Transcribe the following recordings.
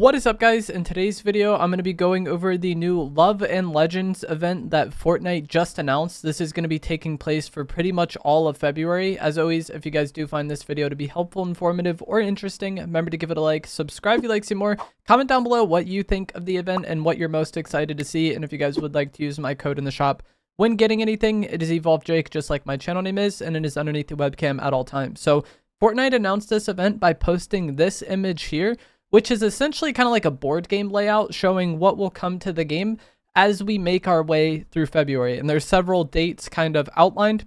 What is up, guys? In today's video, I'm going to be going over the new Love and Legends event that Fortnite just announced. This is going to be taking place for pretty much all of February. As always, if you guys do find this video to be helpful, informative, or interesting, remember to give it a like, subscribe if you like to see more, comment down below what you think of the event and what you're most excited to see, and if you guys would like to use my code in the shop when getting anything, it is EvolvedJake, just like my channel name is, and it is underneath the webcam at all times. So Fortnite announced this event by posting this image here, which is essentially kind of like a board game layout showing what will come to the game as we make our way through February. And there's several dates kind of outlined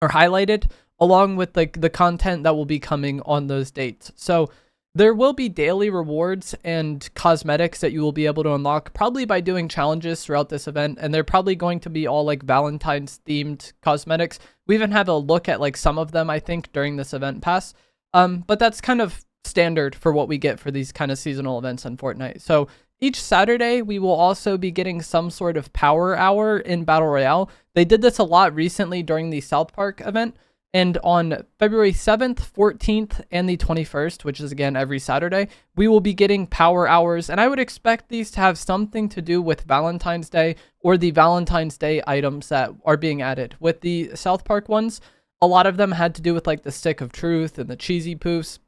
or highlighted along with like the content that will be coming on those dates. So there will be daily rewards and cosmetics that you will be able to unlock probably by doing challenges throughout this event. And they're probably going to be all like Valentine's themed cosmetics. We even have a look at like some of them, I think, during this event pass. But that's kind of standard for what we get for these kind of seasonal events in Fortnite. So each Saturday, we will also be getting some sort of power hour in Battle Royale. They did this a lot recently during the South Park event. And on February 7th, 14th, and the 21st, which is again every Saturday, we will be getting power hours. And I would expect these to have something to do with Valentine's Day or the Valentine's Day items that are being added. With the South Park ones, a lot of them had to do with like the stick of truth and the cheesy poofs.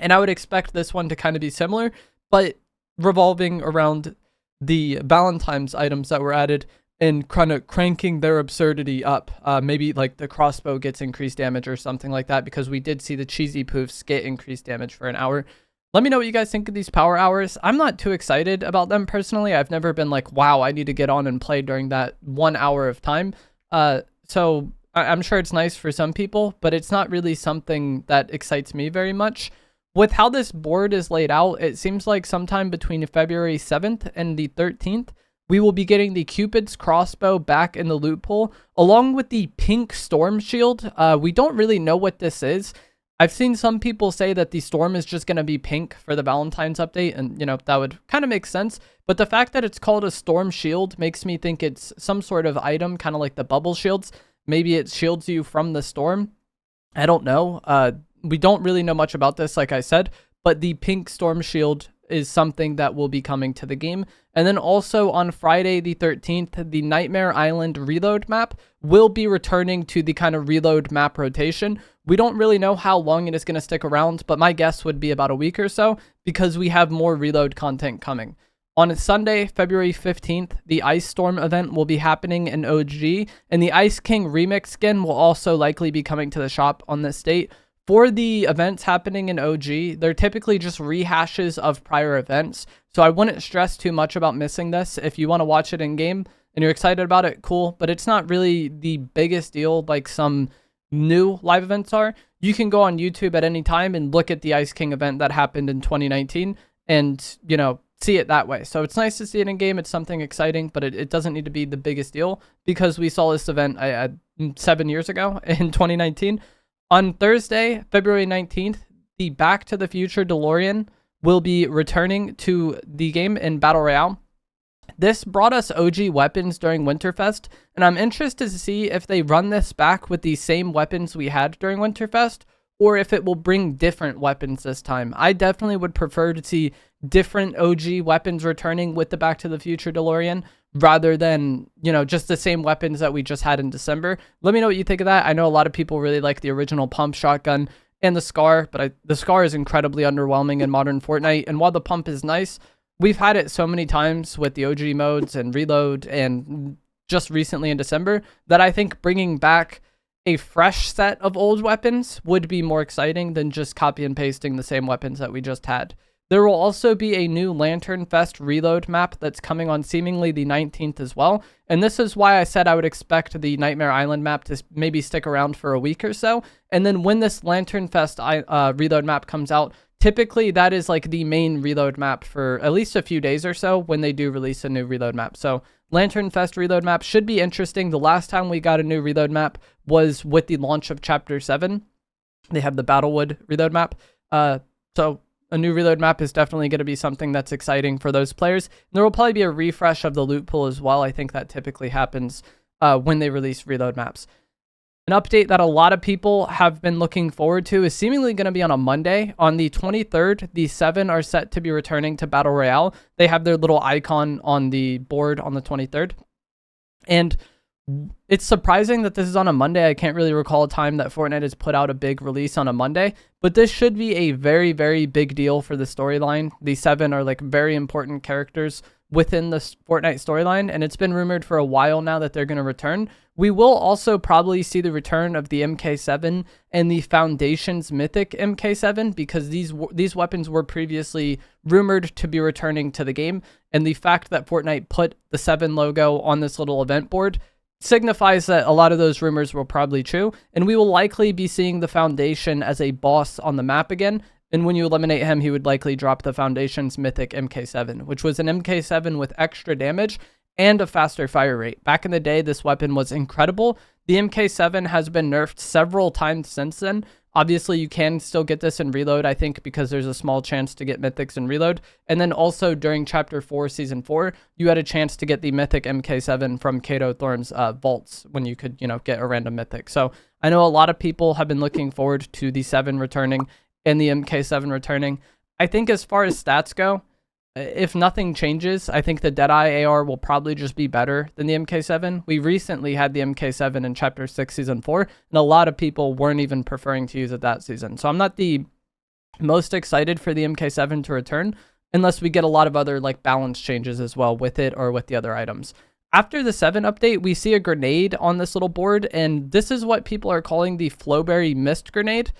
And I would expect this one to kind of be similar, but revolving around the Valentine's items that were added and kind of cranking their absurdity up. Maybe like the crossbow gets increased damage or something like that, because we did see the cheesy poofs get increased damage for an hour. Let me know what you guys think of these power hours. I'm not too excited about them personally. I've never been like, wow, I need to get on and play during that 1 hour of time. So I'm sure it's nice for some people, but it's not really something that excites me very much. With how this board is laid out, it seems like sometime between February 7th and the 13th, we will be getting the Cupid's crossbow back in the loot pool, along with the pink storm shield. We don't really know what this is. I've seen some people say that the storm is just going to be pink for the Valentine's update, and, you know, that would kind of make sense. But the fact that it's called a storm shield makes me think it's some sort of item, kind of like the bubble shields. Maybe it shields you from the storm. I don't know. We don't really know much about this, like I said, but the pink storm shield is something that will be coming to the game. And then also on Friday the 13th, the Nightmare Island reload map will be returning to the kind of reload map rotation. We don't really know how long it is going to stick around, but my guess would be about a week or so, because we have more reload content coming. On Sunday, February 15th, the Ice Storm event will be happening in OG, and the Ice King remix skin will also likely be coming to the shop on this date. For the events happening in OG, they're typically just rehashes of prior events, so I wouldn't stress too much about missing this. If you want to watch it in game and you're excited about it, cool, but it's not really the biggest deal like some new live events are. You can go on YouTube at any time and look at the Ice King event that happened in 2019 and, you know, see it that way. So it's nice to see it in game. It's something exciting, but it doesn't need to be the biggest deal, because we saw this event 7 years ago in 2019. On Thursday, February 19th, the Back to the Future Delorean will be returning to the game in Battle Royale. This brought us OG weapons during Winterfest, and I'm interested to see if they run this back with the same weapons we had during Winterfest, or if it will bring different weapons this time. I definitely would prefer to see different OG weapons returning with the Back to the Future DeLorean, rather than, you know, just the same weapons that we just had in December. Let me know what you think of that. I know a lot of people really like the original pump shotgun and the SCAR, but the SCAR is incredibly underwhelming in modern Fortnite. And while the pump is nice, we've had it so many times with the OG modes and reload and just recently in December that I think bringing back a fresh set of old weapons would be more exciting than just copy and pasting the same weapons that we just had. There will also be a new Lantern Fest reload map that's coming on seemingly the 19th as well. And this is why I said I would expect the Nightmare Island map to maybe stick around for a week or so. And then when this Lantern Fest reload map comes out, typically that is like the main reload map for at least a few days or so when they do release a new reload map. So Lantern Fest reload map should be interesting. The last time we got a new reload map was with the launch of Chapter 7. They have the Battlewood reload map. So a new reload map is definitely going to be something that's exciting for those players. There will probably be a refresh of the loot pool as well. I think that typically happens when they release reload maps. An update that a lot of people have been looking forward to is seemingly going to be on a Monday. On the 23rd, the 7 are set to be returning to Battle Royale. They have their little icon on the board on the 23rd. And it's surprising that this is on a Monday. I can't really recall a time that Fortnite has put out a big release on a Monday, but this should be a very, very big deal for the storyline. The 7 are like very important characters within the Fortnite storyline, and it's been rumored for a while now that they're going to return. We will also probably see the return of the MK7 and the Foundation's Mythic MK7 because these weapons were previously rumored to be returning to the game, and the fact that Fortnite put the 7 logo on this little event board signifies that a lot of those rumors were probably true, and we will likely be seeing the Foundation as a boss on the map again. And when you eliminate him, he would likely drop the Foundation's Mythic MK7, which was an MK7 with extra damage and a faster fire rate. Back in the day, this weapon was incredible. The MK7 has been nerfed several times since then. Obviously, you can still get this in Reload, I think, because there's a small chance to get Mythics in Reload. And then also during Chapter 4, Season 4, you had a chance to get the Mythic MK7 from Kato Thorne's vaults when you could, get a random Mythic. So I know a lot of people have been looking forward to the 7 returning and the MK7 returning. I think as far as stats go, if nothing changes, I think the Deadeye AR will probably just be better than the MK7. We recently had the MK7 in Chapter 6, Season 4, and a lot of people weren't even preferring to use it that season. So I'm not the most excited for the MK7 to return, unless we get a lot of other balance changes as well with it or with the other items. After the 7 update, we see a grenade on this little board, and this is what people are calling the Flowberry Mist Grenade.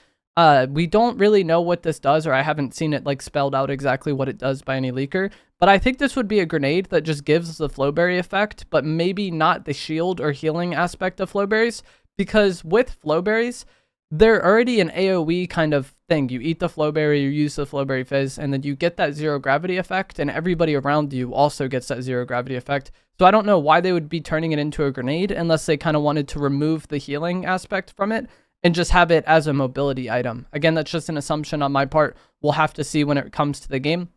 We don't really know what this does, or I haven't seen it spelled out exactly what it does by any leaker, but I think this would be a grenade that just gives the Flowberry effect, but maybe not the shield or healing aspect of Flowberries, because with Flowberries, they're already an AoE kind of thing. You eat the Flowberry, you use the Flowberry Fizz, and then you get that zero gravity effect, and everybody around you also gets that zero gravity effect. So I don't know why they would be turning it into a grenade unless they kind of wanted to remove the healing aspect from it and just have it as a mobility item. Again, that's just an assumption on my part. We'll have to see when it comes to the game.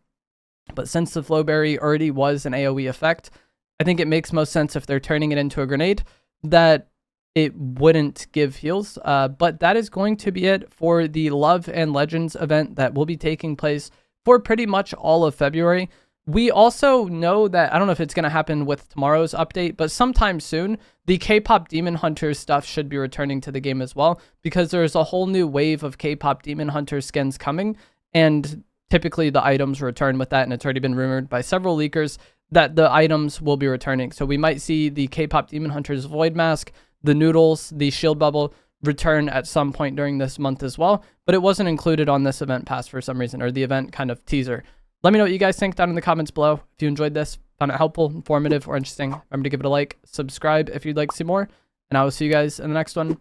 But since the Flowberry already was an AoE effect, I think it makes most sense if they're turning it into a grenade that it wouldn't give heals. But that is going to be it for the Love and Legends event that will be taking place for pretty much all of February. We also know that, I don't know if it's going to happen with tomorrow's update, but sometime soon, the K-pop Demon Hunter stuff should be returning to the game as well, because there's a whole new wave of K-pop Demon Hunter skins coming, and typically the items return with that, and it's already been rumored by several leakers that the items will be returning. So we might see the K-pop Demon Hunter's Void Mask, the Noodles, the Shield Bubble return at some point during this month as well, but it wasn't included on this event pass for some reason, or the event kind of teaser. Let me know what you guys think down in the comments below. If you enjoyed this, found it helpful, informative, or interesting, remember to give it a like, subscribe if you'd like to see more, and I will see you guys in the next one.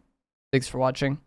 Thanks for watching.